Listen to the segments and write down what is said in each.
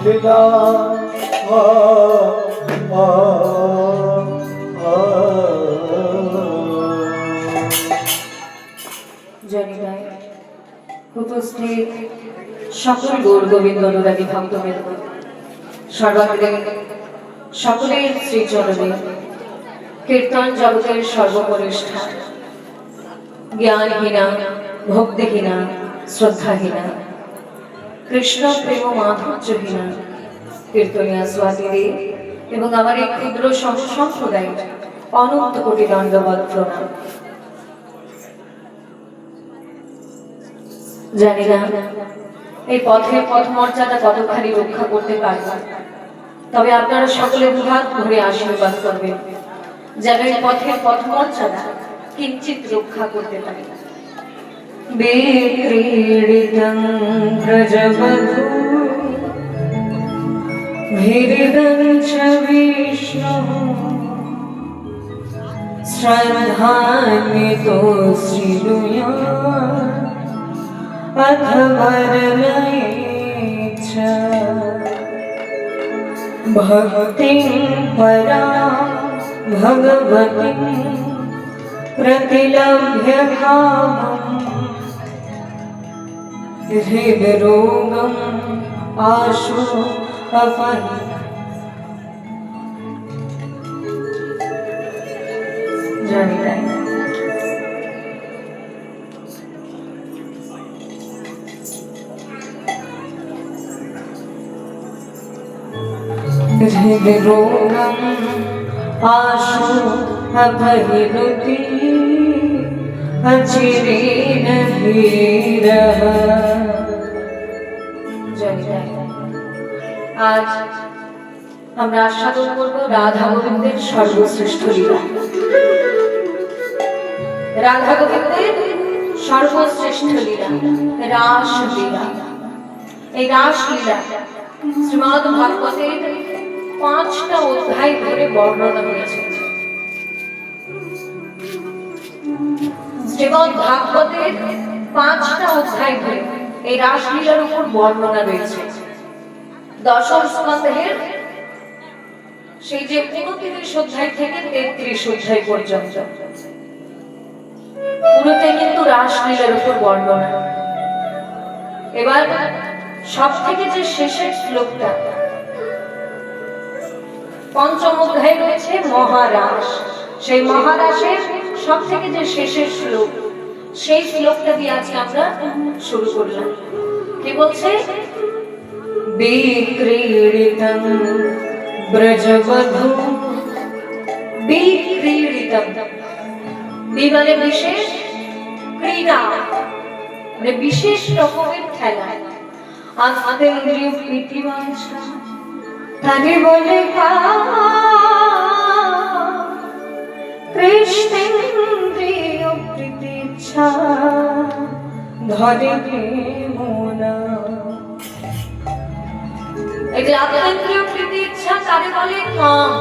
লীলা জানি না উপস্থিত সকল গৌর গোবিন্দ অনুরাগী ভক্তবৃন্দ, সর্বাগ্রে সকলের শ্রীচরণে কীর্তন জগতের সর্বকনিষ্ঠা, জ্ঞানহীনা, ভক্তিহীনা, শ্রদ্ধাহীনা, কৃষ্ণ প্রেম মাধুর্যহীনা কীর্তনিয়া স্বাতীরে এবং আমার এই ক্ষুদ্র সম্প্রদায় অনন্ত কোটি দণ্ডবৎ প্রণাম। জানি না এই পথের পথমর্যাদা কতখানি রক্ষা করতে পারব, তবে আপনারা সকলে দুহাত ভরে আশীর্বাদ করবেন যেন এই পথের পথমর্যাদা কিঞ্চিত রক্ষা করতে পারি। বিক্রীড়িতং ব্রজবধূ ভিরিদং চ বিষ্ণুঃ শ্রদ্ধান্বিতো শ্রীদুয়া अथ वरनयेच्छ भक्तिं परां भगवतीं प्रतिलभ्य कामम् हृद्रोगम् आशु अपहि जानी नहीं हृद्रोगम् आशु अभयनुति अचिरेण धीरः। आज আমরা আস্বাদন করব রাধা গোবিন্দের সর্বশ্রেষ্ঠ লীলা। রাধা গোবিন্দের সর্বশ্রেষ্ঠ লীলা রাস লীলা। এই রাস লীলা শ্রীমদ্ ভাগবতের 5টা অধ্যায় ধরে বর্ণনা হয়েছে। শ্রীমদ্ ভাগবতের 5টা অধ্যায় ধরে এই রাসলীলার উপর বর্ণনা রয়েছে। দশম স্কন্ধের সেই যে 29 অধ্যায় থেকে 33 অধ্যায় পর্যন্ত পুরোটাই কিন্তু রাসলীলার উপর বর্ণনা। এবার সব থেকে যে শেষের শ্লোকটা পঞ্চম অধ্যায়ে রয়েছে মহারাস, সেই মহারাসের সব থেকে যে শেষের শ্লোক, সেই শ্লোকটা দিয়ে আজকে আমরা শুরু করলাম। কি বলছে? বিক্রীড়িতং ব্রজবধূ। বিক্রীড়িতং মানে বিশেষ ক্রীড়া, মানে বিশেষ রকমের খেলা। আতেন্দ্রিয় প্রীতিবাঞ্ছা তারে বলে কৃষ্ণেন্দ্রিয় প্রীতিচ্ছা ধরে প্রেমনা। এগুলো আতেন্দ্রিয় প্রীতিচ্ছা তারে বলে কাম,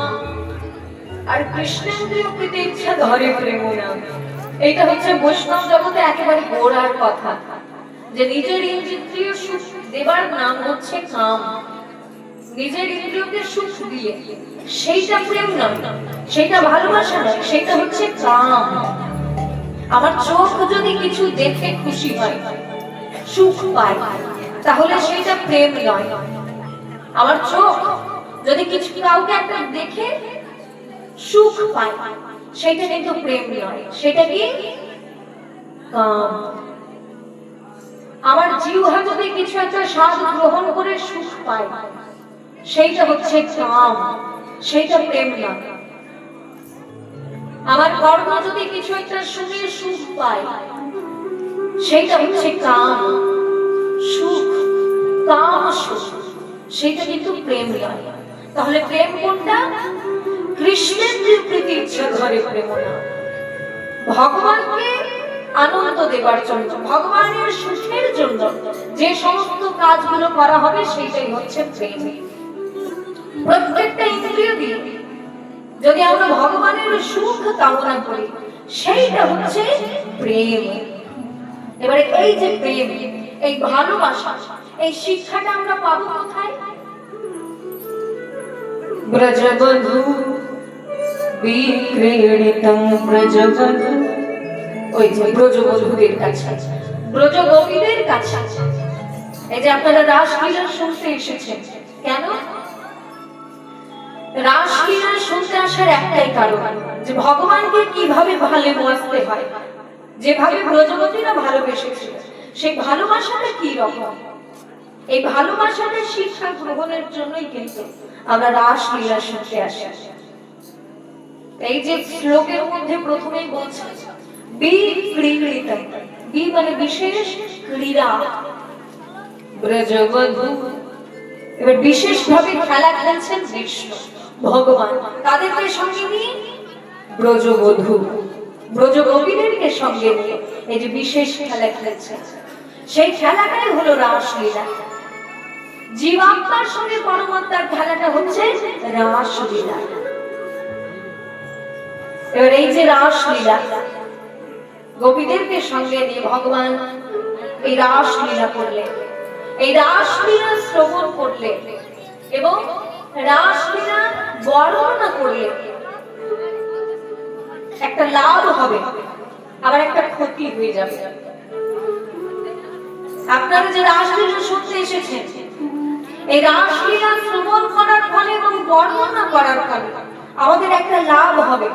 আর কৃষ্ণেন্দ্রিয় প্রীতিচ্ছা ধরে প্রেমনা। এইটা হচ্ছে বৈষ্ণব জগতে একেবারে গোড়ার কথা, যে নিজের ইন্দ্রিয় সুখ দেবার নাম হচ্ছে কাম। নিজের ইন্দ্রিয়কে সুখ দিয়ে সেইটা প্রেম নয়, সেইটা ভালোবাসা নয়, সেইটা হচ্ছে কাম। আমার চোখ যদি কিছু দেখে খুশি হয়, সুখ পায়, তাহলে সেইটা প্রেম নয়। আমার চোখ যদি কিছু কাউকে একটা দেখে সুখ পায়, সেইটা কিন্তু প্রেম নয়, সেটা কি কাম। আমার জিহ্বা যদি কিছু একটা স্বাদ গ্রহণ করে সুখ পায়, সেইটা হচ্ছে কাম, সেইটা প্রেম না। আমার কর্ম যদি কিছু একটা শুনে সুখ পায়, সেইটা হচ্ছে কাম সুখ, কাম সুখ, সেইটা কিন্তু প্রেম নয়। তাহলে প্রেম কোনটা? কৃষ্ণের প্রীতি ইচ্ছা ধরে প্রেম না। ভগবানকে আনন্দ দেবার জন্য, ভগবানের সুখের জন্য যে সমস্ত কাজগুলো করা হবে, সেইটাই হচ্ছে প্রেম। প্রত্যেকটা ইন্দ্রিয় দিয়ে যদি আমরা ভগবানের সুখ কামনা করি, সেইটা হচ্ছে প্রেম। এবারে এই যে প্রেম, এই ভালোবাসা, এই শিক্ষাটা আমরা পাবো কোথায়? ব্রজবধূ বিক্রীড়িতং ব্রজবধূ, ওই যে ব্রজবধূদের কাছে, ব্রজ গোপীদের কাছে। এই যে আপনারা রাসলীলা শুনতে এসেছেন, কেন? রাসলীলা শুনতে আসার একটাই কারণ, যে ভগবানকে কিভাবে ভালোবাসতে হয়, যেভাবে ব্রজবতীরা ভালোবেসেছিল সেই ভালোবাসাটা কি রকম, এই ভালোবাসাটা শিক্ষা গ্রহণের জন্যই কিন্তু আমরা রাসলীলা শুনতে আসি। এই যে শ্লোকের মধ্যে প্রথমেই বলছে বিক্রীড়িতং, বি মানে বিশেষ, ক্রীড়া, ব্রজবধূ, এবার বিশেষ ভাবে খেলা খেলছেন কৃষ্ণ ভগবান, তাদেরকে সঙ্গে নিয়ে ব্রজবধূ, ব্রজ গোপীদেরকে সঙ্গে নিয়ে এই যে বিশেষ খেলা খেলছেন, সেই খেলাটাই হলো রাসলীলা। জীবাত্মার সঙ্গে পরমাত্মার খেলাটা হচ্ছে রাসলীলা। এবার এই যে রাসলীলা, গোপীদেরকে সঙ্গে নিয়ে ভগবান এই রাসলীলা করলেন, এই রাসলীলা শ্রবণ করলে এবং রাসলীলা বর্ণনা করলে একটা লাভ হবে, আবার একটা ক্ষতি হয়ে যাবে। আপনারা যে রাসলীলা শুনতে এসেছেন, এই রাসলীলা শ্রবণ করার ফলে এবং বর্ণনা করার ফলে আমাদের একটা লাভ হবে,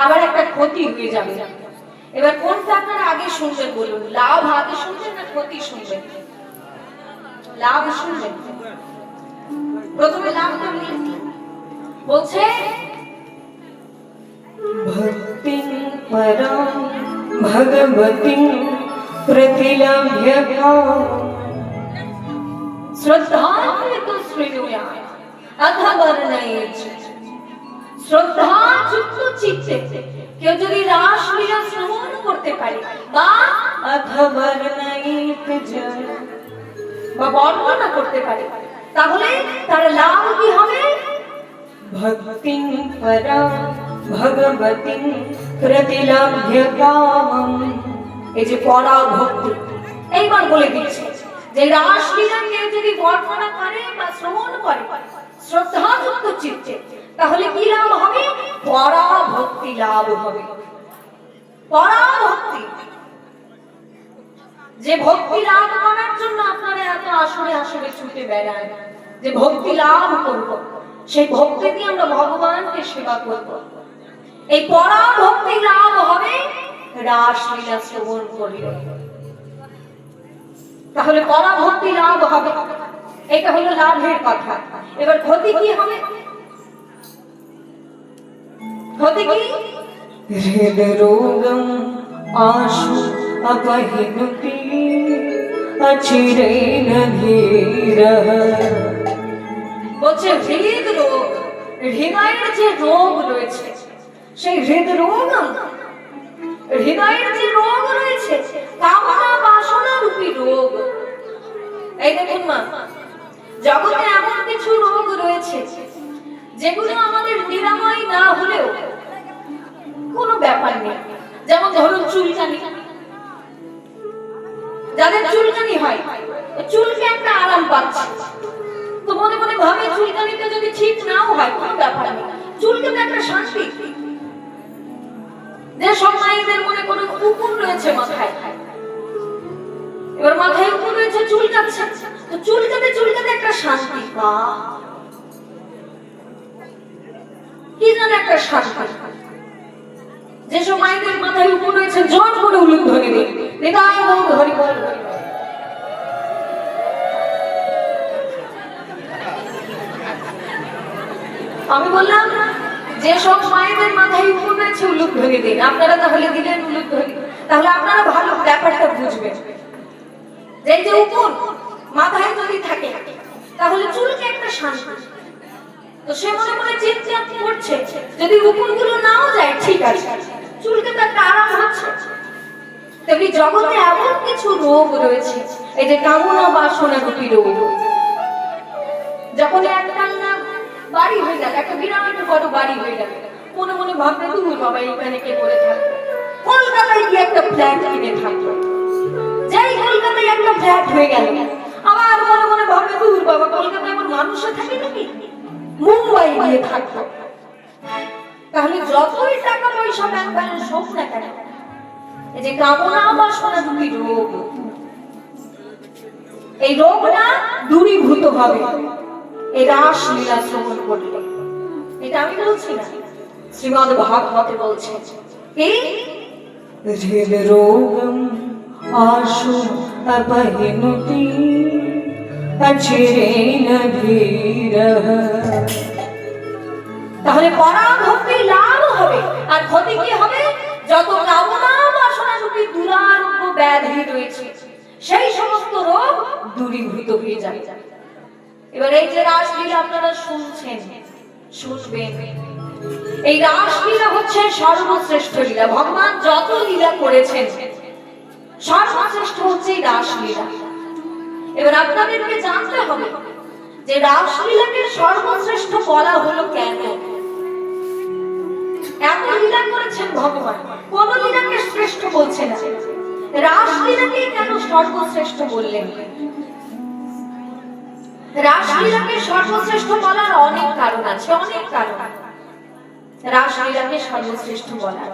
আবার একটা ক্ষতি হয়ে যাবে। এবার কোনটা আপনারা আগে শুনবেন বলুন? লাভ আগে শুনবেন না ক্ষতি শুনবেন? লাভ শুনবেন। প্রথমে লাভটা বলছে ভক্তি পরম ভগবতী প্রতিলভ্য শ্রদ্ধান্বিত শ্রীনুয়ায় অথবর্ণয়েচ। শ্রদ্ধাযুক্ত চিত্তে কেউ যদি রাসলীলা শ্রবণ করতে পারে বা অথবর্ণয়েত বা বর্ণনা করতে পারে, তাহলে তার লাভ কি হবে? ভক্তি পরম ভগবতী প্রতিলভ্য কামম। এই যে পরাভক্তি, এইবার বলে দিচ্ছে যে রাসলীলা কেউ যদি বর্ণনা করে বা শ্রবণ করে শ্রদ্ধাযুক্ত চিত্তে, তাহলে কি লাভ হবে? পরাভক্তি লাভ হবে। পরাভক্তি, যে ভক্তি লাভ করার জন্য আপনারা এত আসরে আসরে ছুটে বেড়ান, যে ভক্তি লাভ করব, সেই ভক্তি দিয়ে আমরা ভগবানকে সেবা করব, এই পরাভক্তি লাভ হবে রাসলীলা শ্রবণ করলে। তাহলে পরাভক্তি লাভ হবে, এটা হলো লাভের কথা। এবার ক্ষতি কি হবে? ক্ষতি কি? হৃদরোগম আশু अपहिनुति अचिरेण धीरः। বলছে হৃদরোগ, হৃদয়ের যে রোগ রয়েছে, সেই হৃদরোগ, হৃদয়ের যে রোগ রয়েছে, কামনা বাসনা রূপী রোগ। এই দেখুন মা, জগতে এমন কিছু রোগ রয়েছে যেগুলো আমাদের নিরাময় না হলেও কোনো ব্যাপার নেই। যেমন ধরুন চুলকানি, যাদের চুলকানি হয়, চুলকে একটা আরাম পাচ্ছে, তো মনে মনে ভাবে চুলকানিটা যদি ঠিক নাও হয় কোনো ব্যাপার নেই, চুলকে তো একটা শান্তি। যে সব মায়েদের মনে কোনো উকুন রয়েছে মাথায়, এবার মাথায় উকুন রয়েছে, চুলকাচ্ছে, তো চুলকাতে চুলকাতে একটা শান্তি, কি যেন একটা শান্তি। যেসব মায়েদের মাথায় উকুন রয়েছে জোর করে উলুধ্বনি দিন, নিতাই গৌর হরি বল। আমি বললাম যেসব মায়েদের মাথায় উকুন রয়েছে উলুধ্বনি দিন, আপনারা তাহলে দিলেন উলুধ্বনি, তাহলে আপনারা ভালো ব্যাপারটা বুঝবেন। যে যে উকুন মাথায় যদি থাকে তাহলে চুলকে একটা শান্তি, তো সে মনে মনে চিন্তা করছে যদি উকুনগুলো নাও যায় ঠিক আছে, চুলকে তো একটা আরাম হচ্ছে। তেমনি জগতে এমন কিছু রোগ রয়েছে, এই যে কামনা বাসনা রূপী রোগ। যখন একটা বাড়ি হয়ে গেল, একটা বিরাট বড় বাড়ি হয়ে গেল, মনে মনে ভাববে দূর বাবা এখানে কে করে থাকবে, কলকাতায় গিয়ে একটা ফ্ল্যাট কিনে থাকলো। যেই কলকাতায় একটা ফ্ল্যাট হয়ে গেল, আবার মনে মনে ভাববে দূর বাবা কলকাতায় এমন মানুষও থাকে নাকি, মুম্বাই এগিয়ে থাকবো। তাহলে যতই টাকা পয়সা ব্যাংক ব্যালেন্স হোক না কেন, এই যে কামনা বাসনা দুটি রোগ, এই রোগটা দূরীভূত হবে এই রাসলীলা শ্রবণ করলে। এটা আমি বলছি না, শ্রীমদ্ ভাগবতে বলছে এই হৃদ রোগম আশু অপহিনুতি অচিরেণ ধীরঃ। তাহলে পরাভক্তি লাভ হবে, আর ক্ষতি কি হবে? যত কামনা বাসনা রূপী দুরারোগ্য ব্যাধি রয়েছে সেই সমস্ত রোগ দূরীভূত হয়ে যাবে। এবার এই যে রাসলীলা আপনারা শুনছেন, শুনবেন, এই রাসলীলা হচ্ছে সর্বশ্রেষ্ঠ লীলা। ভগবান যত লীলা করেছেন সর্বশ্রেষ্ঠ হচ্ছে এই রাসলীলা। এবার আপনাদেরকে জানতে হবে যে রাসলীলাকে সর্বশ্রেষ্ঠ বলা হলো কেন। এত লীলা করেছেন ভগবান, কোন লীলাকে শ্রেষ্ঠ বলছে না, রাসলীলাকে কেন সর্বশ্রেষ্ঠ বললেন? রাসলীলাকে সর্বশ্রেষ্ঠ বলার অনেক কারণ আছে, অনেক কারণ রাসলীলাকে সর্বশ্রেষ্ঠ বলার,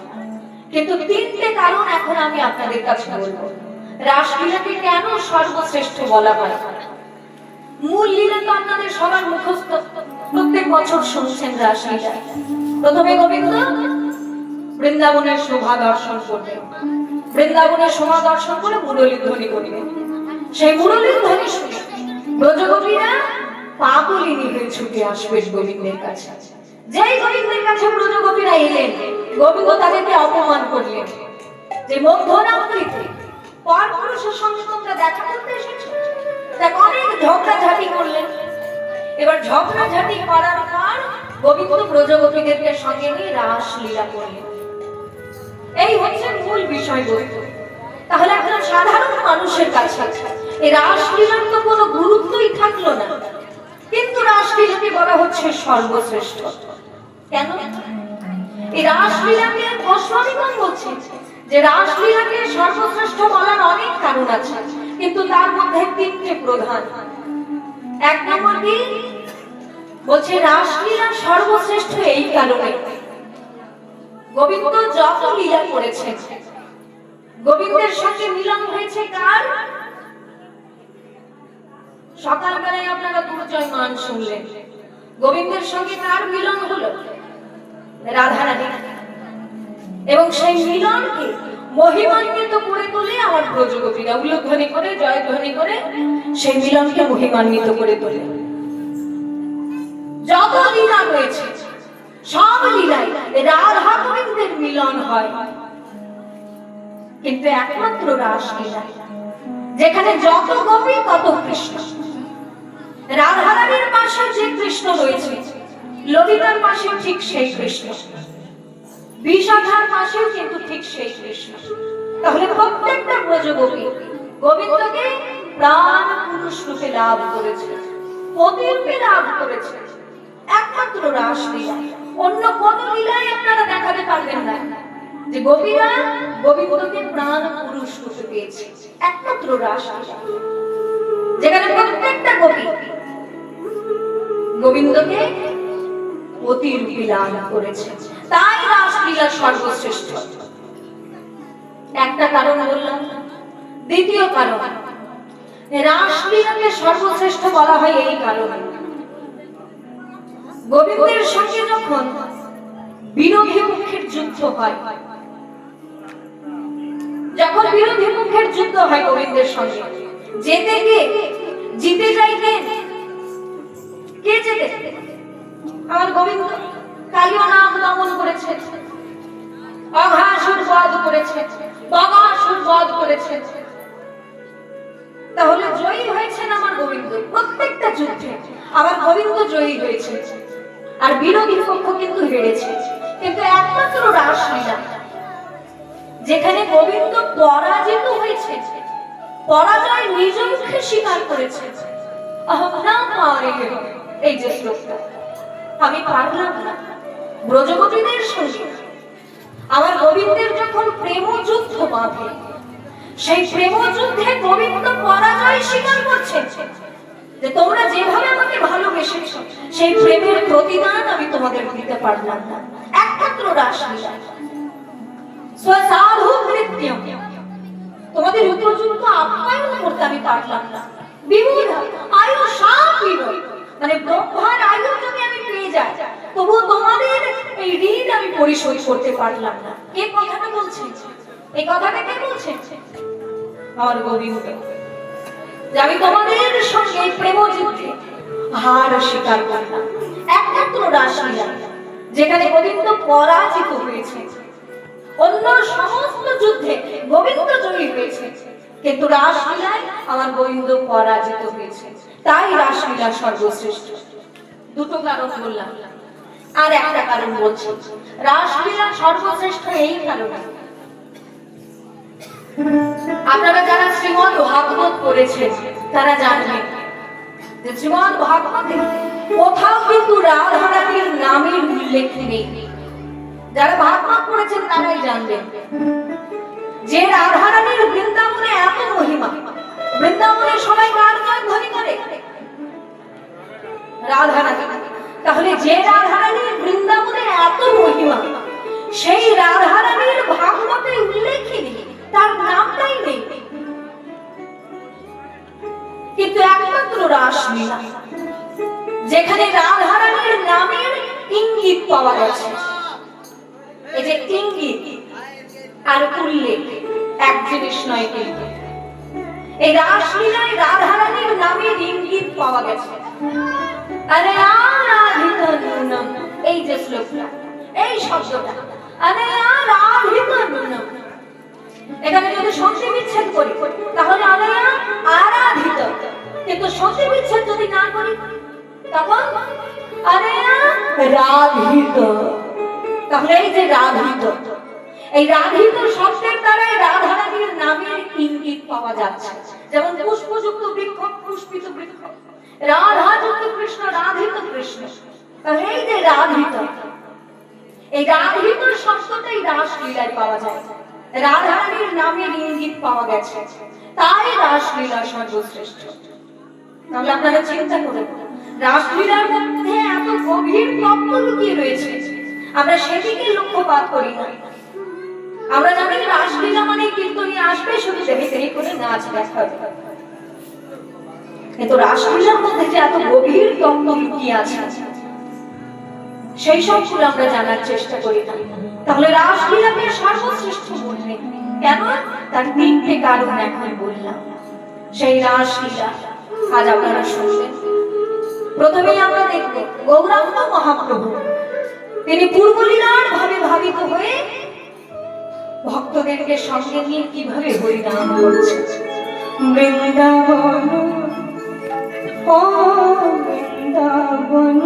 কিন্তু তিনটে কারণ এখন আমি আপনাদের কাছে বলবো রাসলীলাকে কেন সর্বশ্রেষ্ঠ বলা হয়। মূল লীলা তো আপনাদের সবার মুখস্থ, প্রত্যেক বছর শুনছেন রাসলীলা। প্রথমে গোবিন্দ বৃন্দাবনের শোভা দর্শন করবেন, বৃন্দাবনের শোভা দর্শন করে মুরলী ধ্বনি করবেন। সেই মুরলীর ধ্বনি শুনে ব্রজগোপীরা পাগলিনী হয়ে ছুটে আসবেন গোবিন্দের কাছে। যেই গোবিন্দের কাছে ব্রজগোপীরা এলেন, গোবিন্দ তাদেরকে অপমান করলেন যে মধ্যরাত্রিতে পরপুরুষের সঙ্গে তোমরা দেখা করতে এসেছো। দেখ অনেক ঝগড়াঝাটি করলেন। এবার ঝগড়াঝাটি করার পর গোবিন্দ ব্রজগোপীদেরকে সঙ্গে নিয়ে রাসলীলা করলেন। এই হচ্ছে মূল বিষয়বস্তু। তাহলে একটা সাধারণ মানুষের কাছে এই রাসলীলার তো কোনো গুরুত্বই থাকলো না, কিন্তু রাসলীলাকে বলা হচ্ছে সর্বশ্রেষ্ঠ। কেন? এই রাসলীলাকে গোস্বামীগণ বলছেন যে রাসলীলাকে সর্বশ্রেষ্ঠ বলার অনেক কারণ আছে, কিন্তু তার মধ্যে তিনটে প্রধান। এক নম্বর কি বলছে, রাসলীলা সর্বশ্রেষ্ঠ এই কারণে গোবিন্দ যত লীলা করেছেন, গোবিন্দের সঙ্গে মিলন হয়েছে কার? সকালবেলায় আপনারা দুর্জয় মান শুনলেন, গোবিন্দের সঙ্গে কার মিলন হলো? রাধারানী। এবং সেই মিলনকে মহিমান্বিত করে তোলে আমার ব্রজগোপীরা, উল্লধ্বনি করে জয়ধ্বনি করে সেই মিলনকে মহিমান্বিত করে তোলে। যত লীলা রয়েছে সব লীলায় রাধা গোবিন্দের মিলন হয়, কিন্তু একমাত্র রাসলীলা যেখানে যত গোপী তত কৃষ্ণ। রাধারানীর পাশে যে কৃষ্ণ রয়েছে, ললিতার পাশে ঠিক সেই কৃষ্ণ, বিশাখার পাশেও কিন্তু ঠিক সেই কৃষ্ণ। তাহলে প্রত্যেকটা ব্রজগোপী গোবিন্দকে প্রাণ পুরুষ রূপে লাভ করেছে, পতি রূপে লাভ করেছে একমাত্র রাসলীলা। অন্য কোন লীলায় আপনারা দেখাতে পারবেন না যে গোপীরা গোবিন্দকে প্রাণ পুরুষ রূপে পেয়েছে, একমাত্র রাসলীলা যেখানে প্রত্যেকটা গোপী গোবিন্দকে পতি রূপে লাভ করেছে, তাই রাসলীলা সর্বশ্রেষ্ঠ। একটা কারণ বললাম। দ্বিতীয় কারণ, রাসলীলাকে সর্বশ্রেষ্ঠ বলা হয় এই কারণে, গোবিন্দের সঙ্গে যখন বিরোধী মুখের যুদ্ধ হয়, যখন বিরোধী মুখের যুদ্ধ হয় গোবিন্দের সঙ্গে, যেতে গিয়ে জিতে যায় কে? কে যেতে? আমার গোবিন্দ। কালিও নাগ দমন করেছে, অঘাসুর বধ করেছে, বগাসুর বধ করেছে। তাহলে জয়ী হয়েছেন আমার গোবিন্দ প্রত্যেকটা যুদ্ধে, আমার গোবিন্দ জয়ী হয়েছে, আর বিরোধী পক্ষ কিন্তু হেরেছে। কিন্তু একমাত্র রাসলীলা যেখানে গোবিন্দ পরাজিত হয়েছে, পরাজয় নিজ মুখে স্বীকার করেছে। এই যে শ্লোকটা, আমি পারলাম না ব্রজগোপীদের সঙ্গে আমার গোবিন্দের যখন প্রেম যুদ্ধ বাঁধে, সেই প্রেম যুদ্ধে গোবিন্দ পরাজয় স্বীকার করছে যে তোমরা যেভাবে আমাকে ভালোবেসেছ সেই প্রেমের প্রতিদান আমি তোমাদের দিতে পারলাম না। একমাত্র রাসলীলা স্বসাধু কৃত্যম, তোমাদের উপযুক্ত আপ্যায়ন করতে আমি পারলাম না। বিমূঢ় আয়ুষাপিব, মানে ব্রহ্মার আয়ু যদি আমি পেয়ে যাই, তবু তোমাদের এই ঋণ আমি পরিশোধ করতে পারলাম না। কে কথাটা বলছে? এই কথাটা কে বলছে? আমার গোবিন্দ। যে আমি তোমাদের সঙ্গে এই প্রেমযুদ্ধে হার স্বীকার করলাম। একমাত্র রাসলীলা যেখানে গোবিন্দ পরাজিত হয়েছে, অন্য সমস্ত যুদ্ধে গোবিন্দ জয়ী হয়েছে, কিন্তু রাসলীলায় আমার গোবিন্দ পরাজিত হয়েছে। তাই রাসলীলা সর্বশ্রেষ্ঠ। দুটো কারণ বললাম, আর একটা কারণ বলছি। রাসলীলা সর্বশ্রেষ্ঠ এই কারণে, আপনারা যারা শ্রীমদ্ ভাগবত পড়েছেন তারা জানবেন যে শ্রীমদ্ ভাগবতে কোথাও কিন্তু রাধা রানীর নামের উল্লেখ নেই। যারা ভাগবত পড়েছেন তারাই জানবেন যে রাধা রানীর বৃন্দাবনে এত মহিমা। বৃন্দাবনে সবাই কার গান ধ্বনি করে? রাধা রানী। তাহলে যে রাধা রানীর বৃন্দাবনে এত মহিমা, সেই রাধা রানীর ভাগবতে উল্লেখই নেই, তার নামটাই নেই। কিন্তু একমাত্র রাসলীলা যেখানে রাধা রানীর নামের ইঙ্গিত পাওয়া গেছে। এই যে ইঙ্গিত আর উল্লেখ এক জিনিস নয়, কিন্তু এই রাসলীলায় রাধা রানীর নামের ইঙ্গিত পাওয়া গেছে। আরে আরাধিত নুনম, এই যে শ্লোকটা, এই শব্দটা আরে আরাধিত নুনম, এখানে যদি সন্ধি বিচ্ছেদ করি তাহলে আলয়া আরাধিত, কিন্তু সন্ধি বিচ্ছেদ যদি না করি তখন আলয়া রাধিত। তাহলে এই যে রাধিত, এই রাধিত শব্দের দ্বারাই রাধা রানীর নামের ইঙ্গিত পাওয়া যাচ্ছে। যেমন পুষ্পযুক্ত বৃক্ষ, পুষ্পিত বৃক্ষ, রাধাযুক্ত কৃষ্ণ, রাধিত কৃষ্ণ। তাহলে এই যে রাধিত, এই রাধিত শব্দটাই রাসলীলায় পাওয়া যায়। রাধা রানীর নামের ইঙ্গিত পাওয়া গেছে, তাই রাসলীলা সর্বশ্রেষ্ঠ। তাহলে আপনারা চিন্তা করেন, রাসলীলার মধ্যে এত গভীর তত্ত্ব লুকিয়ে রয়েছে, আমরা সেদিকে লক্ষ্যপাত করি না। আমরা জানি রাসলীলা মানে কীর্তনী আসবে, শুধু দেহে দেহে করে নাচ দেখাবে, কিন্তু রাসলীলার মধ্যে যে এত গভীর তত্ত্ব লুকিয়ে আছে, সেই সবগুলো আমরা জানার চেষ্টা করি না। তাহলে রাসলীলাকে সর্বশ্রেষ্ঠ বললেন কেন? তার তিনটে কারণ এখন বললাম। সেই রাসলীলা আজ আপনারা শুনবেন। প্রথমেই আমরা দেখব গৌরাঙ্গ মহাপ্রভু, তিনি পূর্বলীলার ভাবে ভাবিত হয়ে ভক্তদেরকে সঙ্গে নিয়ে কিভাবে হরিনাম করছেন। বৃন্দাবন ও বৃন্দাবন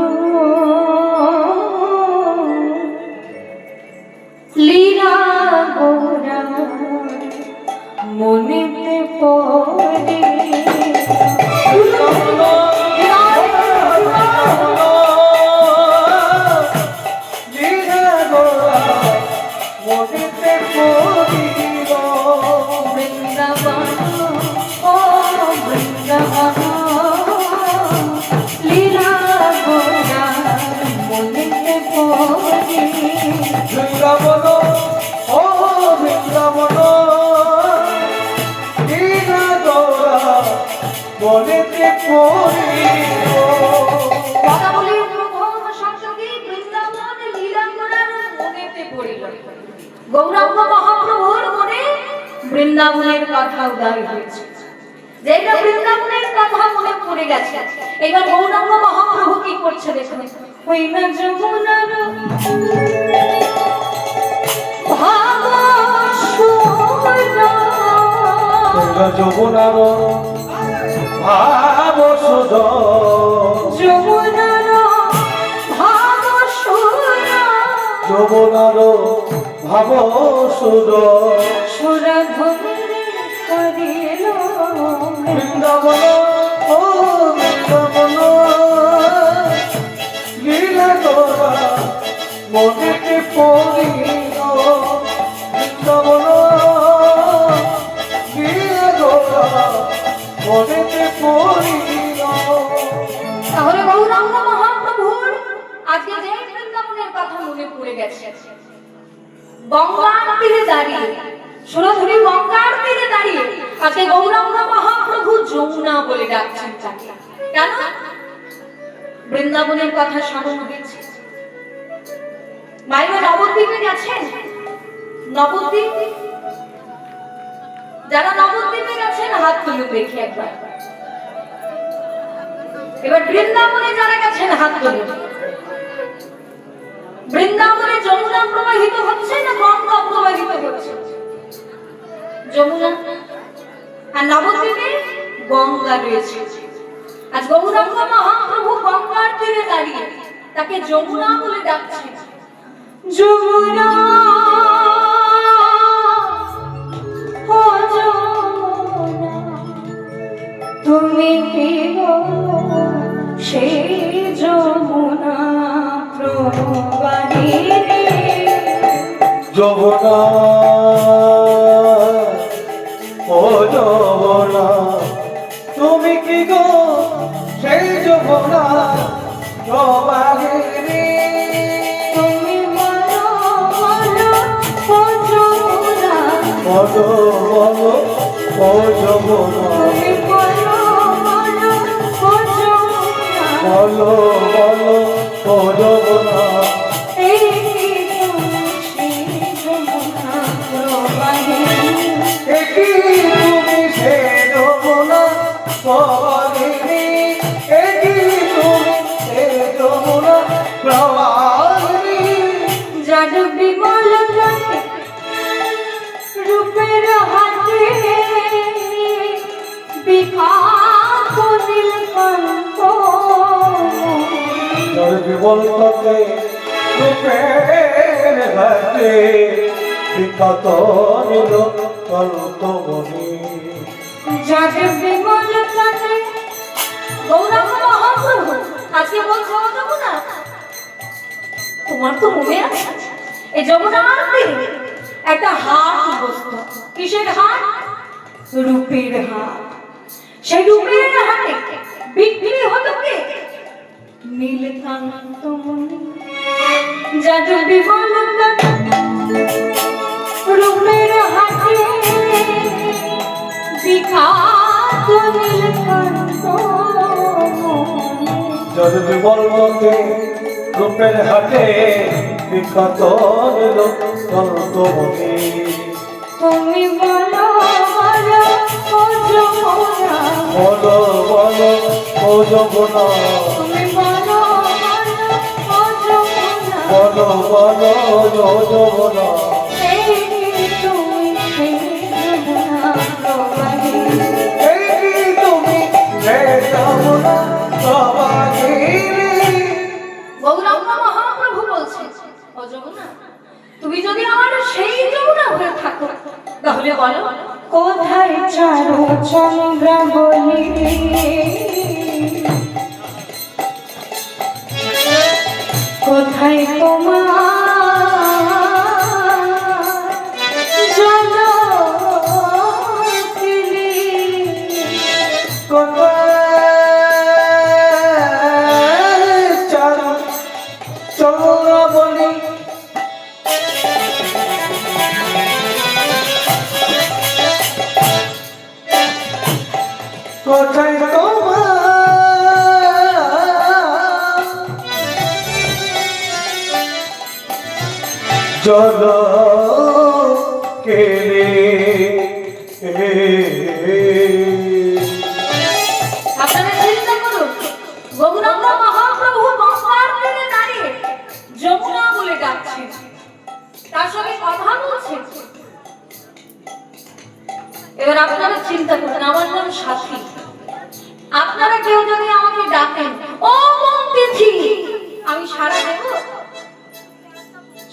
লীলা গোরা মনেতে পড়ে। গৌরাঙ্গ মহাপ্রভুর মনে বৃন্দাবনের কথা উদয় হয়েছে। যেটা বৃন্দাবনের কথা মনে পড়ে গেছে, এবার গৌরাঙ্গ মহাপ্রভু কি করছে দেখুন। ওই না যমুনার যমুনার ভাব সুদ, যমুনার ভাব সুর, যমুনার ভাব সুদ, সুরধুনী করিল বৃন্দাবন ও বৃন্দাবন লীলা গোরা মনেতে পড়িল, বৃন্দাবন লীলা গোরা মনেতে পড়িল। তাহলে গৌরাঙ্গ মহাপ্রভু গেছে গঙ্গার তীরে দাঁড়িয়ে, সুরধুরি গঙ্গার তীরে দাঁড়িয়ে আজকে গৌরাঙ্গ মহাপ্রভু যমুনা বলে ডাকছেন তাকে। কেন? বৃন্দাবনের কথা স্মরণ হয়েছে। মায়েরা নবদ্বীপে গেছেন, নবদ্বীপ, যারা নবদ্বীপে গেছেন হাত তুলুন দেখি একবার। এবার বৃন্দাবনে যারা গেছেন হাত তুলুন। বৃন্দাবনে যমুনা প্রবাহিত হচ্ছে না গঙ্গা প্রবাহিত হচ্ছে? যমুনা। আর নবদ্বীপে গঙ্গা রয়েছে। আজ গৌরাঙ্গ মহাপ্রভু গঙ্গার তীরে দাঁড়িয়ে তাকে যমুনা বলে ডাকছে। যমুনা ও যমুনা, তুমি কি গো সেই যমুনা প্রবাহিনী? যমুনা ও যমুনা, তুমি কি গো সেই যমুনা প্রবাহিনী? তুমি বলো বলো ও যমুনা, বলো বলো ও যমুনা, তুমি বলো বলো ও যমুনা, বলো বলো ও যমুনা, এই কি তুমি সেই যমুনা প্রবাহিনী? একই তুমি সে যমুনা প্রবাহিনী, একই তুমি সে যমুনা প্রবাহিনী। যার বিমল জলে রূপের হাতে বিখ্যাত নীলকণ্ঠ, তোর বিমল পথে রূপের হাতে বিখ্যাত নীল কণ্ঠমণি। যার বিমল জলে গৌরাঙ্গ মহাপ্রভু আজকে বলছো ও যমুনা, তোমার তো মনে আছে এই যমুনার তীরে একটা হাট বসতো। কিসের হাট? রূপের হাত, সেই রূপের হাটে বিক্রি হতো কি? নীলকান্ত মণি। যার বিমল জলে রূপের হাতে বিখ্যাত নীলকণ্ঠ, তোর বিমল পথে রূপের হাটে বিখ্যাত নীল কণ্ঠমণি। তুমি বলো বলো ও যমুনা, বলো বলো ও যমুনা, তুমি বলো বলো ও যমুনা, বলো বলো ও যমুনা, এই কি তুমি সেই যমুনা প্রবাহিনী? এই তুমি সে যমুনা প্রবাহিনী। গৌরাঙ্গ মহাপ্রভু বলছে ও যমুনা, তুমি যদি আমার সেই যমুনা হয়ে থাকো তাহলে বলো কোথায় চারু চন্দ্রাবলী, কোথায় তোমার জলকিলি? কোথায় চারু চন্দ্রাবলী, কোথায় তোমার জল কেলে? আপনারা চিন্তা করুন, গৌরাঙ্গ মহাপ্রভু গঙ্গার তীরে দাঁড়িয়ে যমুনা বলে ডাকছেন, তার সঙ্গে কথা বলছেন। এবার আপনারা চিন্তা করুন, আমার নাম সাথী, আপনারা কেউ যদি আমাকে ডাকেন ও মন্ত্রী, আমি সাড়া দেব?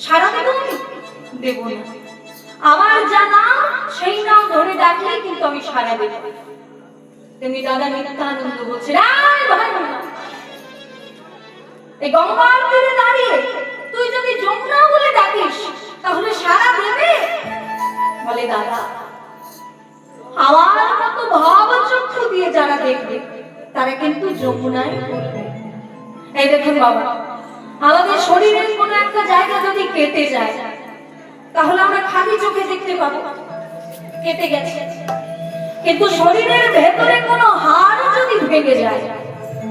সাড়া দেব? আমি দেব না। আমার যা নাম সেই নাম ধরে ডাকলেই কিন্তু আমি সাড়া দেব। তেমনি দাদা নিত্যানন্দ বলছেন, "এই ভাই না, এই গঙ্গার তীরে দাঁড়িয়ে তুই যদি যমুনা বলে ডাকিস তাহলে সাড়া দেবে?" বলে, দাদা আমার মতো ভাবচক্ষু দিয়ে যারা দেখবে তারা কিন্তু যমুনায় পড়বে। এই দেখুন বাবা, আমাদের শরীরের কোনো একটা জায়গা যদি কেটে যায় তাহলে আমরা খালি চোখে দেখতে পাবো কেটে গেছে, কিন্তু শরীরের ভেতরে কোনো হাড় যদি ভেঙে যায়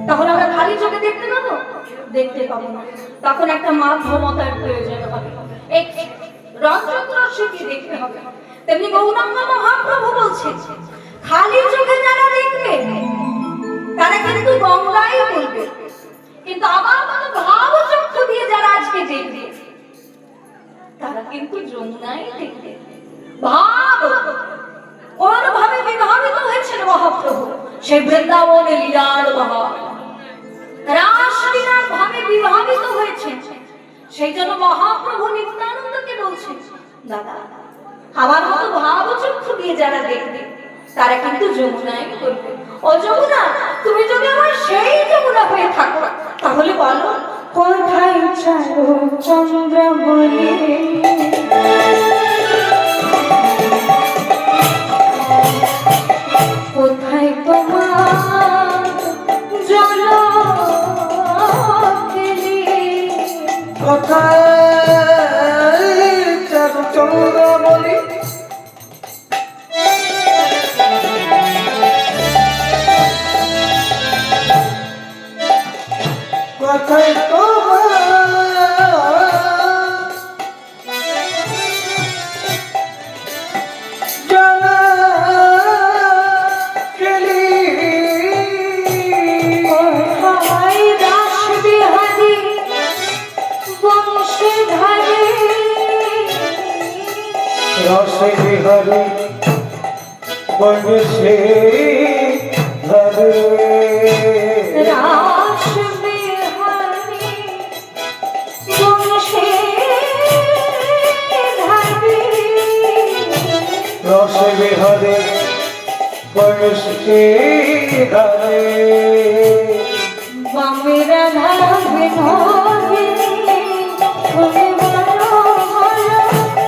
তাহলে আমরা খালি চোখে দেখতে পাবো, দেখতে পাবো না। তখন একটা মাধ্যমতার প্রয়োজন হবে, এই রন্ধ্রত্র সেটি দেখতে হবে। তেমনি গৌরাঙ্গ মহাপ্রভু বলছেন খালি চোখে যারা দেখবে তারা কিন্তু গঙ্গাই বলবে, কিন্তু আমার মতো ভাব চক্ষু দিয়ে যারা আজকে দেখবে তারা কিন্তু যমুনাই দেখবে। ভাব কোন ভাবে বিভাবিত হয়েছিল মহাপ্রভু, সেই বৃন্দাবনে লীলার ভাব, রাসলীলার ভাবে বিভাবিত হয়েছে। সেই জন্য মহাপ্রভু নিত্যানন্দকে বলছেন, দাদা আমার মতো ভাব চক্ষু দিয়ে যারা দেখবে তারা কিন্তু যমুনাই করবে। ও যমুনা, তুমি যদি আমার সেই যমুনা হয়ে থাকো তাহলে বলো কোথায় চারু চন্দ্রাবলী কোথায় তোমার জলকেলি কোথায় চারু চন্দ্রাবলী কোথায় কোথায় রাসবিহারী বংশীধারী রসে বিহারি বংশে ধরে রাসবিহারী বংশীধারী রসে বিহারি বংশে ধরে বামে রাধা বিনোদিনী তুমি বলো বলো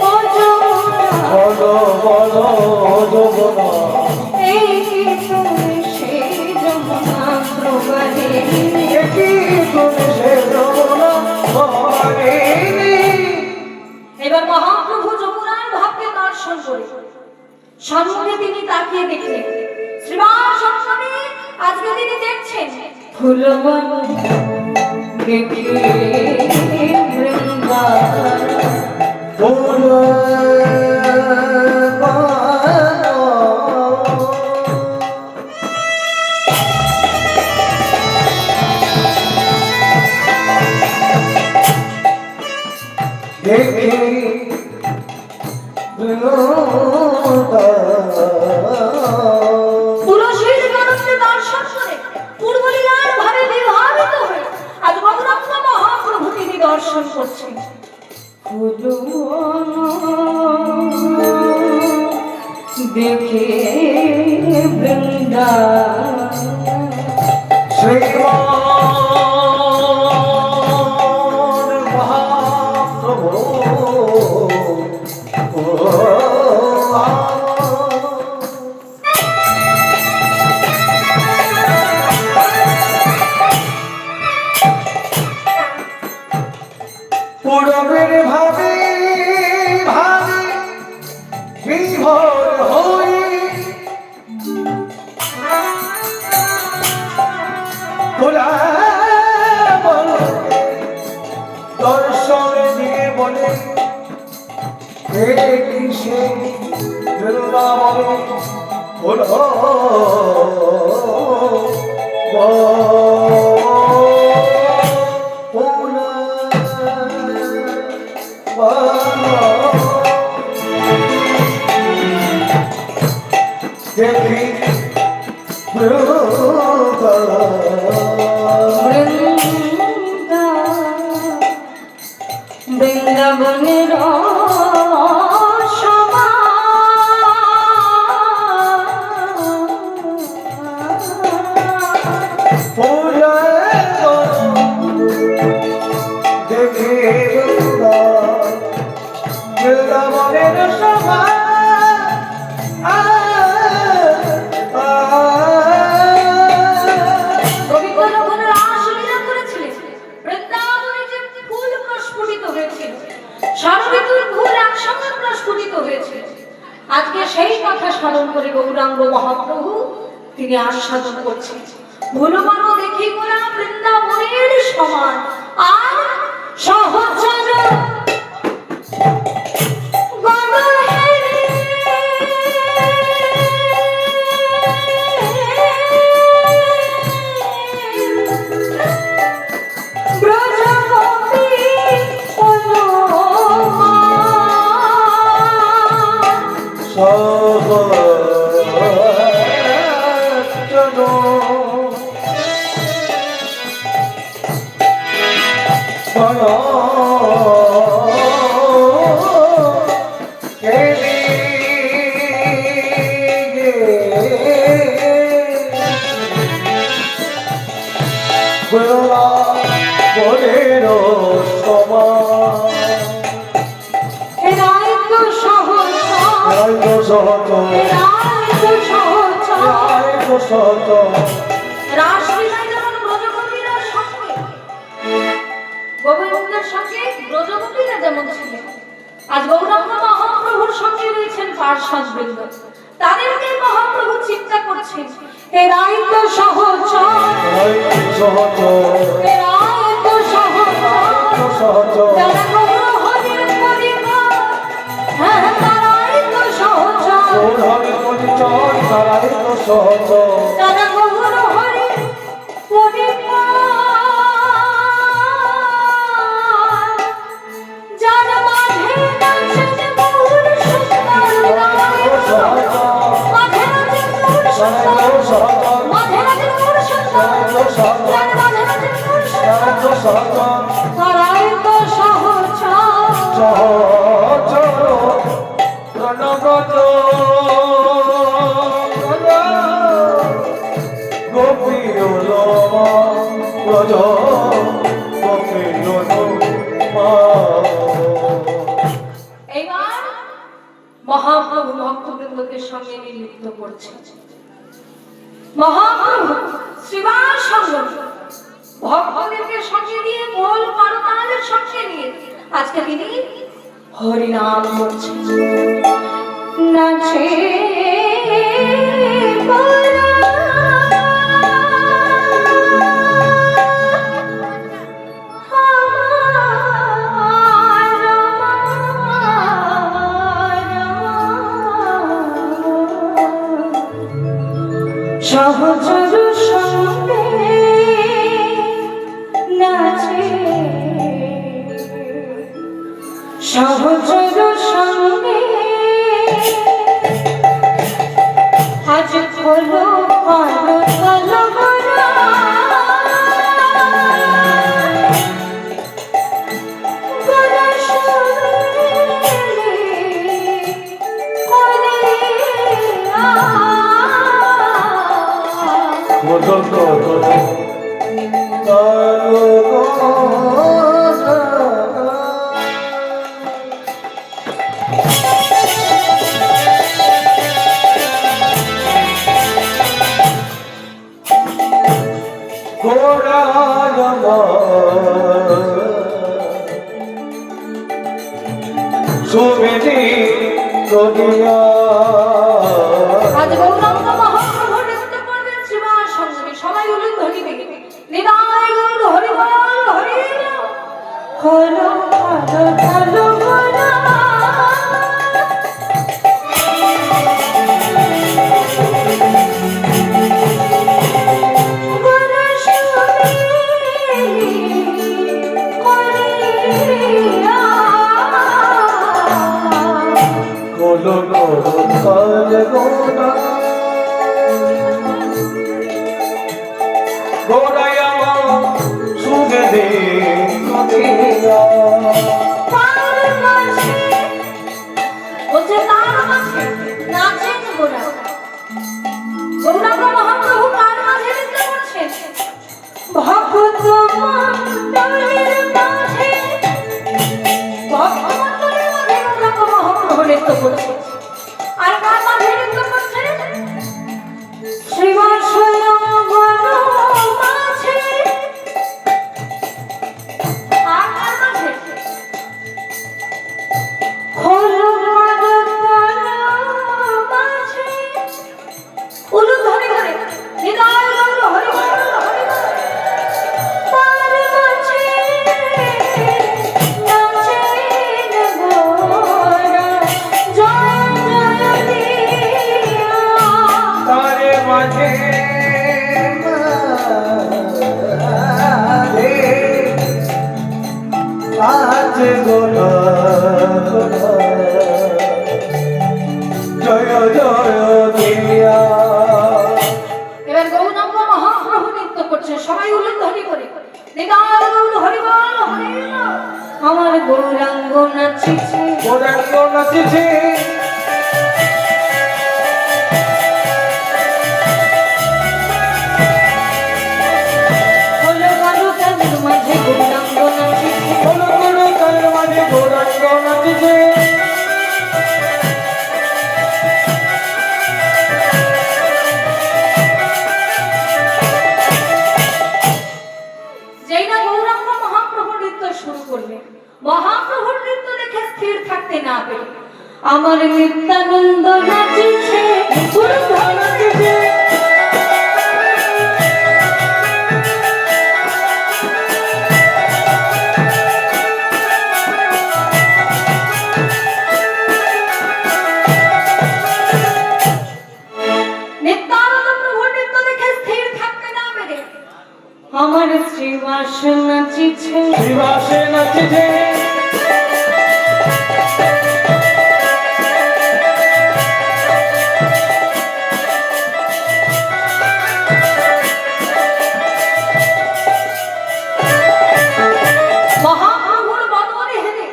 ও যমুনা বলো বলো যমুনা এই কি তুমি সেই যমুনা প্রবাহিনী একই তুমি সে যমুনা ভবানী। এবার মহাপ্রভু যমুনার ভাবকে দর্শন করে সম্মুখে তিনি তাকিয়ে দেখলেন শ্রীবাস সপ্তমী, আজকে তিনি দেখছেন ফুলবন দেখি বৃন্দাবন ফুল দেখি তুলসীর গণকে দর্শন করে পূর্বলীলার ভাবে বিভাবিত হয়ে আজ গৌরাঙ্গ মহাপ্রভু তিনি দর্শন করছেন। দেখে বৃন্দাবন শ্রীমান মহাপ্রভু পুরবের ভাবে ভাবে বিভোর হই দর্শন দিয়ে বলে সে বৃন্দাবনে হলো দেখি বৃন্দাবনের দেখি বৃন্দাবনের সভা কবি কোন রাসলীলা করেছিলেন বৃন্দাবনে যে ষড়ঋতুর ভুল একসঙ্গে প্রস্ফুটিত হয়েছে। আজকে সেই কথা স্মরণ করে গৌরাঙ্গ মহাপ্রভু তিনি আস্বাদন করছেন, ভুলমানো দেখি মোরা বৃন্দাবনের সমান, আর সহচর গগন হেরে ব্রজগোপী রাসলীলায় যেমন ব্রজগোপীরা সঙ্গে, গোবিন্দের সঙ্গে ব্রজগোপীরা যেমন ছিলেন, আজ গৌরাঙ্গ মহাপ্রভুর সঙ্গে রয়েছেন পার্শ্বদবৃন্দ। তাদেরকে মহাপ্রভু চিন্তা করছেন, এরাই তো সহচর, এরাই তো সহচর, যারা গৌর হরির পরিবার, হ্যাঁ তারাই তো সহচর, যারা গৌর হরির পরিবার, যারা মাঝে নাচেন গৌর সুন্দর রায়, মাঝে নাচেন গৌর সুন্দর, মাঝে নাচেন গৌর সুন্দর, যারা মাঝে নাচেন গৌর সুন্দর, তারাই তো সহচর। এইবার মহাপ্রভু ভক্তবৃন্দকে সঙ্গে নিয়ে নৃত্য করছেন। মহাপ্রভু শ্রীবাস সঙ্গ ভক্তদেরকে সঙ্গে নিয়ে বল করতালের সঙ্গে নিয়ে আজকে তিনি হরিনাম করছেন। নাচে সহচর সঙ্গে নাচে, সহচর সঙ্গে আজ খোলো খোলো খোলো গোরা, গোরা শুনলে কোলে আজ গৌরাঙ্গ মহাপ্রভু নৃত্য করবেন শ্রীবাস সঙ্গে, সবাই বলুন ধ্বনি থেকে, নিতাই গৌর হরি বল হরি খোলো খোলো খোলো গোরা, গোরা শুনলে কোলে বলছে তার মাঝে নাচেন গোরা। গৌরাঙ্গ মহাপ্রভু তার মাঝে নৃত্য করছেন, ভক্ত মণ্ডলের মাঝে, ভক্ত মণ্ডলের মাঝে গৌরাঙ্গ মহাপ্রভু নৃত্য করছেন। আর কার মাঝে নৃত্য করছেন? শ্রীবাস মাঝে। আর কার মাঝে? আছে গোটা জয় জয় দিয়া এবার গৌরাঙ্গ মহাপ্রভু নৃত্য করছে, সবাই উলুধ্বনি করে নিতাই গৌর হরিবল হরিবল। আমার গৌরাঙ্গ নাচিছে, গৌরাঙ্গ নাচিছে, হলো কারো কাজের মাঝে গৌরাঙ্গ নাচিছে, কোনো কোনো কালের মাঝে গৌরাঙ্গ নাচিছে। যেই না গৌরাঙ্গ মহাপ্রভু নৃত্য শুরু করলেন, মহাপ্রভুর নৃত্য দেখে স্থির থাকতে না পেরে আমার নিত্যানন্দ নাচিছে, উলুধ্বনি নাচিছে, নিত্যানন্দ প্রভুর নৃত্য দেখে স্থির থাকতে না পেরে আমার শ্রীবাস নাচিছে, শ্রীবাসে নাচিছে, মহাপ্রভুর বদনে হেরে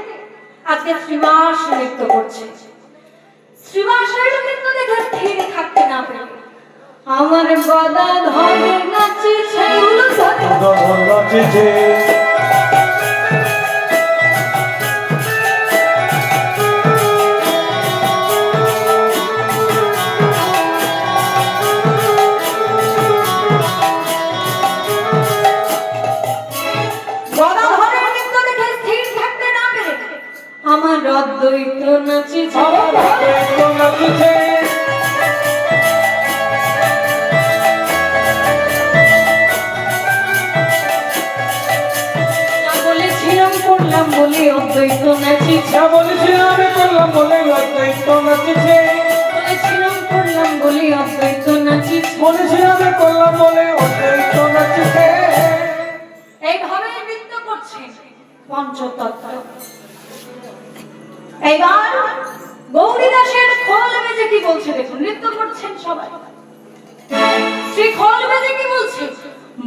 আজকে শ্রীবাস নৃত্য করছে। শ্রীবাসের নৃত্য দেখে স্থির থাকতে না পেরে আমার গদা ধরে নাচিছে, উলুধ্বনি নাচিছে, গদাধরের নৃত্য দেখে স্থির থাকতে না পেরে আমার অদ্বৈত নাচিছে, নাচিছে, যা বলেছিলাম করলাম বলে অদ্বৈত নাচিছে, যা বলেছি আমি করলাম বলে অদ্বৈত নাচিছে, বলেছিলাম করলাম বলে অদ্বৈত নাচিছে। বলেছি আমি করলাম বলে অদ্বৈত নাচিছে। এইভাবে নৃত্য করছে পঞ্চতত্ত্ব। এইবার গৌরীদাসের খোল বেজে কি বলছে দেখুন, নৃত্য করছেন সবাই, শ্রী খোল বেজে কি বলছে,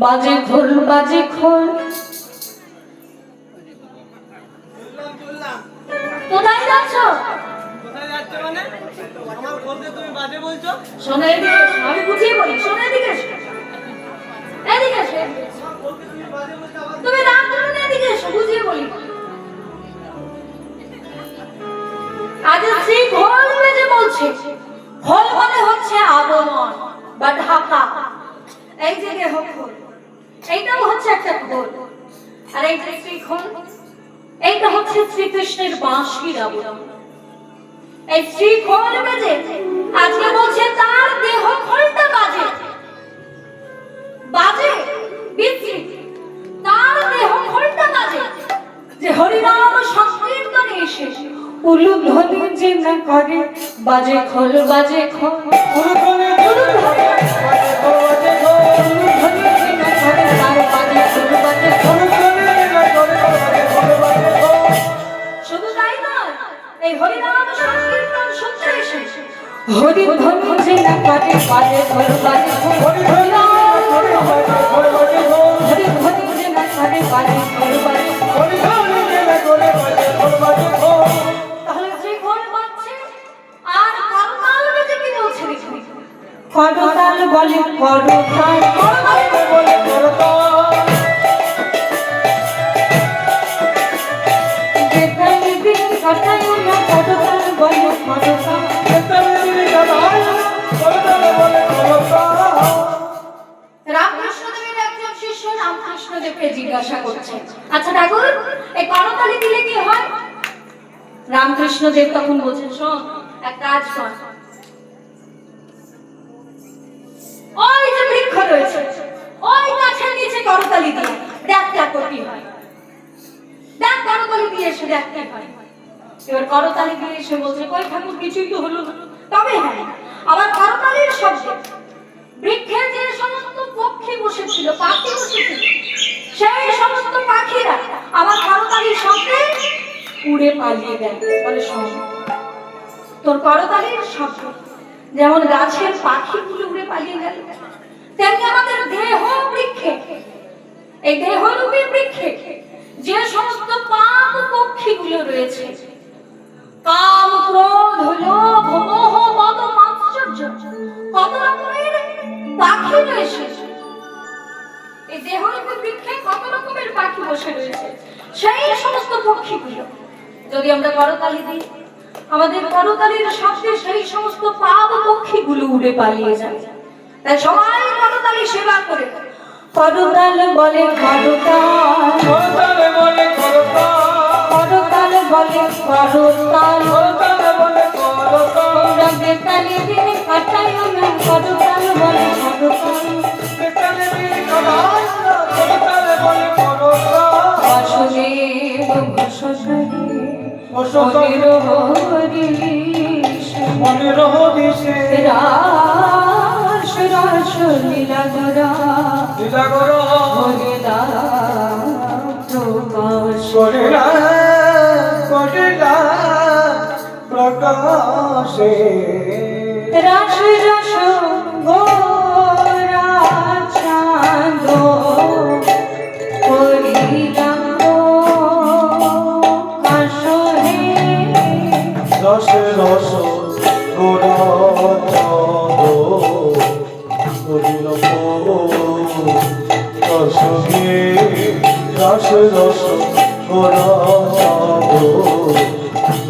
বাজে খোল বাজে খোল। কোথায় যাচ্ছ? শোনো এদিকে এসো, আমি বুঝিয়ে বলি, শোনো এদিকে এসো, এদিকে এসো, এদিকে এসো। তুমি রাগ করো না, এদিকে এসো, বুঝিয়ে বলি। আজ শ্রী খোল বেজে বলছে, খোল মানে হচ্ছে আবরণ বা ঢাকা। এই যে দেহ খোল, এইটাও হচ্ছে একটা খোল, আর এই যে শ্রী খোল, এইটা হচ্ছে শ্রীকৃষ্ণের বাঁশির আবরণ। এই শ্রী খোল বেজে আজকে বলছে তার দেহ খোলটা বাজে, বাজে বিচ্ছিন্ন, তার দেহ খোলটা বাজে যে হরিনাম সংকীর্তনে এসে উলুধ্বনি যে না করে, বাজে খোল বাজে খোল, উলুধ্বনি উলুধ্বনি বাজে খোল, উলুধ্বনি যে না করে তার বাজে খোল বাজে খোল। উলুধ্বনি বাজে খোল, বাজে খোল। শুধু তাই নয়, এই হরিনাম সংকীর্তন শুনতে এসে হরিধ্বনি যে না করে বাজে খোল বাজে খোল, হরিনাম বাজে খোল, বাজে খোল। হরিধ্বনি যে না করে বাজে খোল বাজে খোল। উলুধ্বনি বাজে খোল, বাজে খোল। তাহলে শ্রী খোল বাজছে আর করতাল বেজে কি বলছে দেখুন, করতাল বলে করতাল, করতাল বলে করতাল। বেতাল দিন কাটায় না, করতাল বলে করতাল। করতাল বলে করতাল, করতাল বলে করতাল। রামকৃষ্ণদেবের একজন শিষ্য রামকৃষ্ণদেবকে জিজ্ঞাসা করছে, আচ্ছা ঠাকুর এই করতালি দিলে কি হয়? রামকৃষ্ণদেব তখন বলছেন, শোন এক কাজ কর, ওই যে বৃক্ষ রয়েছে ওই গাছের নিচে করতালি দিয়ে দেখ কি হয়, দেখ করতালি দিয়ে এসে দেখ কি হয়। এবার করতালি দিয়ে এসে বলছে, কই ঠাকুর কিছুই তো হলো না। তবে হ্যাঁ, আবার করতালির শব্দে বৃক্ষের যে সমস্ত পক্ষী বসেছিল, পাখি বসেছিল, সেই সমস্ত পাখিরা আবার করতালির শব্দে পালিয়ে গেল। বলে শোন, তোর করতালির শব্দ যেমন গাছের পাখিগুলো উড়ে পালিয়ে গেল, তেমনি আমাদের দেহ বৃক্ষে, এই দেহরূপী বৃক্ষে যে সমস্ত পাপ পক্ষীগুলো রয়েছে, কাম, ক্রোধ, লোভ, মোহ, মদ, মাৎসর্য, কত রকমের পাখি রয়েছে। এই দেহরূপী বৃক্ষে কত রকমের পাখি বসে রয়েছে। সেই সমস্ত পক্ষীগুলো যদি আমরা করতালি দিই, আমাদের করতালির শব্দে সেই সমস্ত পাপ পক্ষীগুলো উড়ে পালিয়ে যায়। তাই সবাই করতালি সেবা করে। করতাল বলে করতাল, করতাল বলে করতাল, করতাল বলে করতাল, করতাল বলে করতাল, তোমরা বেতালি দিন কাটায় না, করতাল বলে করতাল। বেতালে দিন কাটায় না, করতাল বলে করতাল। বাসুদেব ঘোষারি ঘোষারি মনের হদিশে রাস রাস লীলা গরা লীলা করো হরিলা প্রকাশ করিলা করিলা প্রকাশে রাস রাস গোরা চাঁদ হরিলা প্রকাশ হে। রস রস গোরা করিল রসে রস রস গোরা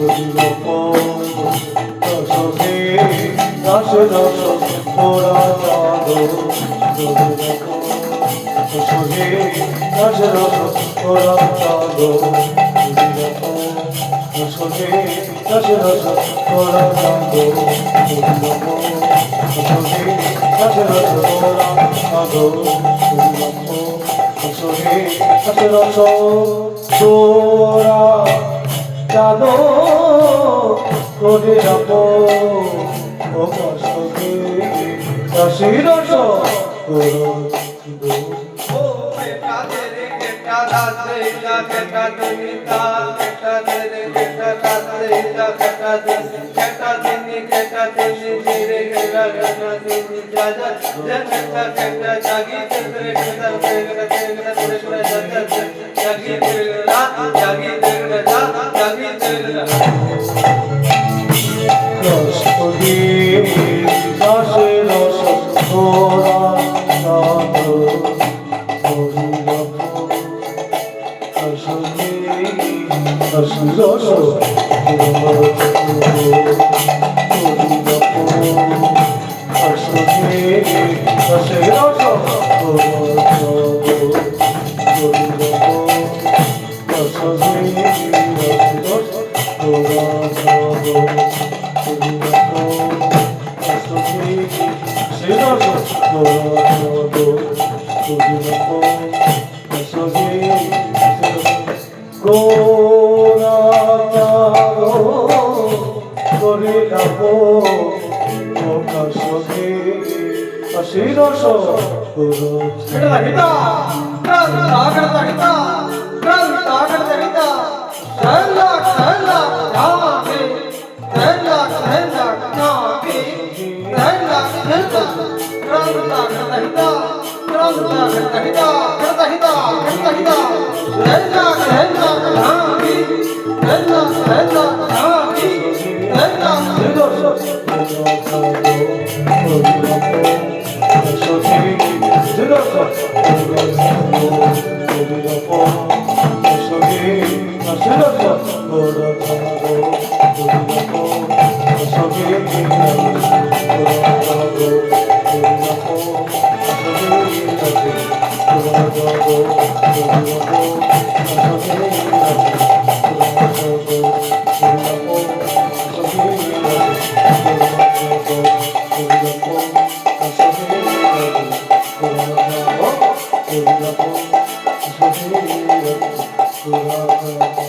করিল রসে রস রস গোরা রসে রস রস গোরা রসে রস রস গোরা চাঁদো করে যাব রসে রস Thank you.